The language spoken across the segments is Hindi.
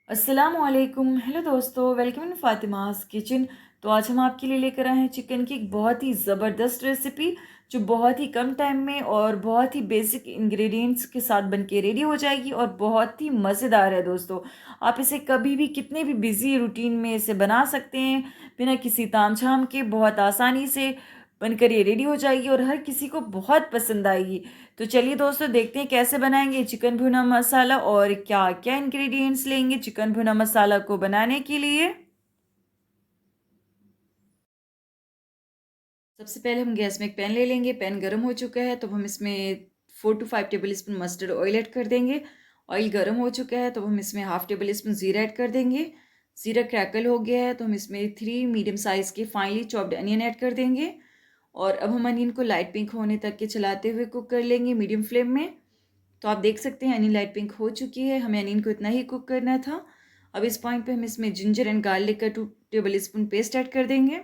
अस्सलामुअलैकुम। हेलो दोस्तों, वेलकम इन फातिमास किचन। तो आज हम आपके लिए लेकर आए हैं चिकन की एक बहुत ही ज़बरदस्त रेसिपी जो बहुत ही कम टाइम में और बहुत ही बेसिक इंग्रेडिएंट्स के साथ बनके रेडी हो जाएगी और बहुत ही मज़ेदार है दोस्तों। आप इसे कभी भी कितने भी बिजी रूटीन में इसे बना सकते हैं, बिना किसी तामझाम के बहुत आसानी से बनकर ये रेडी हो जाएगी और हर किसी को बहुत पसंद आएगी। तो चलिए दोस्तों, देखते हैं कैसे बनाएंगे चिकन भुना मसाला और क्या क्या इंग्रेडिएंट्स लेंगे चिकन भुना मसाला को बनाने के लिए। सबसे पहले हम गैस में एक पैन ले लेंगे। पैन गर्म हो चुका है तो हम इसमें 4 to 5 table spoon mustard oil add कर देंगे। ऑयल गर्म हो चुका है तो हम इसमें ½ टेबल स्पून ज़ीरा ऐड कर देंगे। ज़ीरा क्रैकल हो गया है तो हम इसमें 3 मीडियम साइज़ के फाइनली चॉप्ड अनियन ऐड कर देंगे। और अब हम अनियन को लाइट पिंक होने तक के चलाते हुए कुक कर लेंगे मीडियम फ्लेम में। तो आप देख सकते हैं अनियन लाइट पिंक हो चुकी है, हमें अनियन को इतना ही कुक करना था। अब इस पॉइंट पे हम इसमें जिंजर एंड गार्लिक का 2 टेबल स्पून पेस्ट ऐड कर देंगे।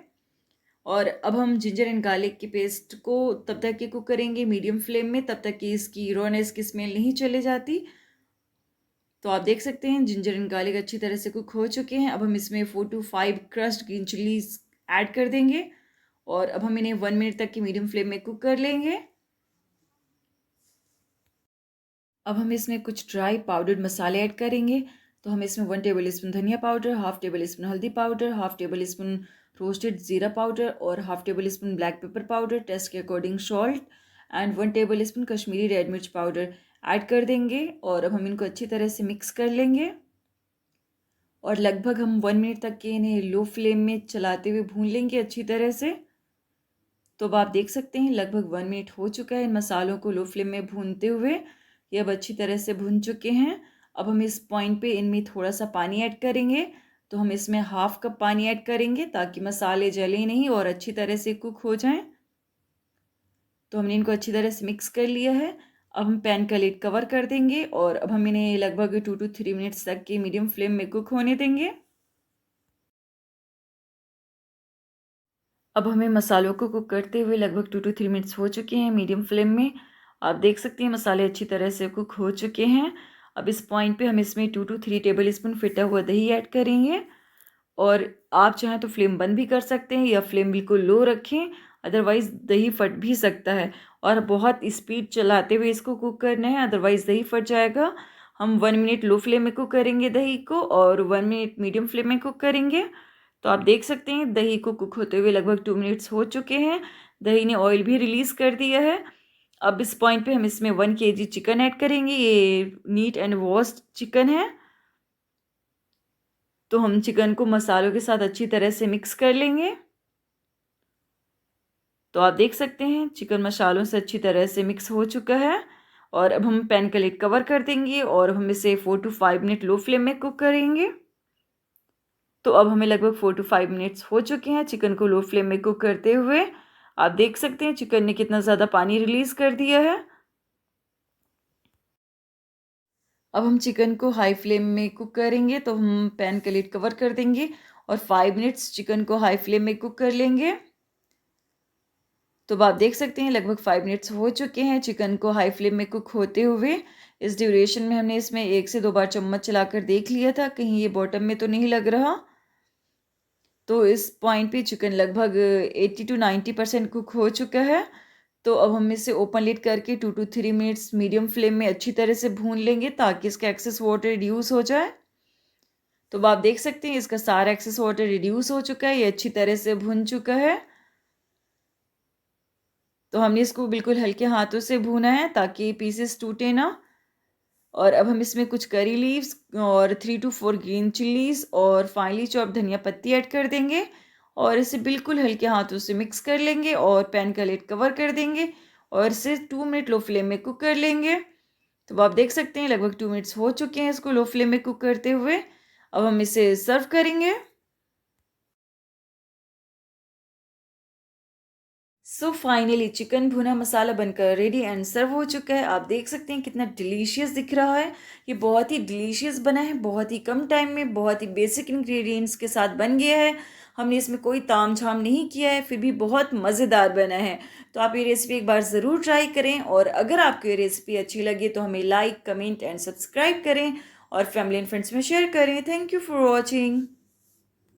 और अब हम जिंजर एंड गार्लिक की पेस्ट को तब तक के कुक करेंगे मीडियम फ्लेम में, तब तक कि इसकी रोनेस की स्मेल नहीं चले जाती। तो आप देख सकते हैं जिंजर एंड गार्लिक अच्छी तरह से कुक हो चुके हैं। अब हम इसमें 4 to 5 crushed green chillies add कर देंगे और अब हम इन्हें 1 मिनट तक की मीडियम फ्लेम में कुक कर लेंगे। अब हम इसमें कुछ ड्राई पाउडर्ड मसाले ऐड करेंगे। तो हम इसमें 1 टेबल स्पून धनिया पाउडर, ½ टेबल स्पून हल्दी पाउडर, ½ टेबल स्पून रोस्टेड ज़ीरा पाउडर और ½ tablespoon black pepper powder, taste के according salt and 1 tablespoon Kashmiri red मिर्च पाउडर ऐड कर देंगे। और अब हम इनको अच्छी तरह से मिक्स कर लेंगे और लगभग हम 1 मिनट तक के इन्हें लो फ्लेम में चलाते हुए भून लेंगे अच्छी तरह से। तो अब आप देख सकते हैं लगभग 1 मिनट हो चुका है इन मसालों को लो फ्लेम में भूनते हुए। ये अब अच्छी तरह से भुन चुके हैं। अब हम इस पॉइंट पे इनमें थोड़ा सा पानी ऐड करेंगे। तो हम इसमें ½ कप पानी ऐड करेंगे ताकि मसाले जले नहीं और अच्छी तरह से कुक हो जाएं। तो हमने इनको अच्छी तरह से मिक्स कर लिया है। अब हम पैन का लिड कवर कर देंगे और अब हम इन्हें लगभग 2 to 3 मिनट्स तक के मीडियम फ्लेम में कुक होने देंगे। अब हमें मसालों को कुक करते हुए लगभग 2 to 3 मिनट्स हो चुके हैं मीडियम फ्लेम में। आप देख सकते हैं मसाले अच्छी तरह से कुक हो चुके हैं। अब इस पॉइंट पे हम इसमें 2 to 3 टेबल स्पून फिटा हुआ दही ऐड करेंगे। और आप चाहें तो फ्लेम बंद भी कर सकते हैं या फ्लेम बिल्कुल लो रखें, अदरवाइज़ दही फट भी सकता है। और बहुत स्पीड चलाते हुए इसको कुक करना है, अदरवाइज़ दही फट जाएगा। हम 1 मिनट लो फ्लेम में कुक करेंगे दही को और 1 मिनट मीडियम फ्लेम में कुक करेंगे। तो आप देख सकते हैं दही को कुक होते हुए लगभग 2 मिनट्स हो चुके हैं। दही ने ऑयल भी रिलीज़ कर दिया है। अब इस पॉइंट पे हम इसमें 1 kg चिकन ऐड करेंगे। ये नीट एंड वॉश्ड चिकन है। तो हम चिकन को मसालों के साथ अच्छी तरह से मिक्स कर लेंगे। तो आप देख सकते हैं चिकन मसालों से अच्छी तरह से मिक्स हो चुका है। और अब हम पैन का लिड कवर कर देंगे और हम इसे 4 to 5 मिनट लो फ्लेम में कुक करेंगे। तो अब हमें लगभग 4 to 5 मिनट्स हो चुके हैं चिकन को लो फ्लेम में कुक करते हुए। आप देख सकते हैं चिकन ने कितना ज़्यादा पानी रिलीज़ कर दिया है। अब हम चिकन को हाई फ्लेम में कुक करेंगे। तो हम पैन का लिड कवर कर देंगे और 5 मिनट्स चिकन को हाई फ्लेम में कुक कर लेंगे। तो अब आप देख सकते हैं लगभग 5 मिनट्स हो चुके हैं चिकन को हाई फ्लेम में कुक होते हुए। इस ड्यूरेशन में हमने इसमें 1 से 2 बार चम्मच चलाकर देख लिया था कहीं ये बॉटम में तो नहीं लग रहा। तो इस पॉइंट पे चिकन लगभग 80 to 90% कुक हो चुका है। तो अब हम इसे ओपन लिड करके 2 to 3 मिनट्स मीडियम फ्लेम में अच्छी तरह से भून लेंगे ताकि इसका एक्सेस वाटर रिड्यूस हो जाए। तो अब आप देख सकते हैं इसका सारा एक्सेस वाटर रिड्यूस हो चुका है, ये अच्छी तरह से भुन चुका है। तो हमने इसको बिल्कुल हल्के हाथों से भूना है ताकि पीसेस टूटे ना। और अब हम इसमें कुछ करी लीव्स और 3 to 4 ग्रीन चिलीज और फाइनली चॉप धनिया पत्ती ऐड कर देंगे और इसे बिल्कुल हल्के हाथों से मिक्स कर लेंगे और पैन का लिड कवर कर देंगे और इसे 2 मिनट लो फ्लेम में कुक कर लेंगे। तो आप देख सकते हैं लगभग 2 मिनट्स हो चुके हैं इसको लो फ्लेम में कुक करते हुए। अब हम इसे सर्व करेंगे। सो फाइनली चिकन भुना मसाला बनकर रेडी एंड सर्व हो चुका है। आप देख सकते हैं कितना डिलीशियस दिख रहा है। ये बहुत ही डिलीशियस बना है, बहुत ही कम टाइम में बहुत ही बेसिक इंग्रेडिएंट्स के साथ बन गया है। हमने इसमें कोई तामझाम नहीं किया है, फिर भी बहुत मज़ेदार बना है। तो आप ये रेसिपी एक बार ज़रूर ट्राई करें और अगर आपको ये रेसिपी अच्छी लगे तो हमें लाइक कमेंट एंड सब्सक्राइब करें और फैमिली एंड फ्रेंड्स में शेयर करें। Thank you for watching.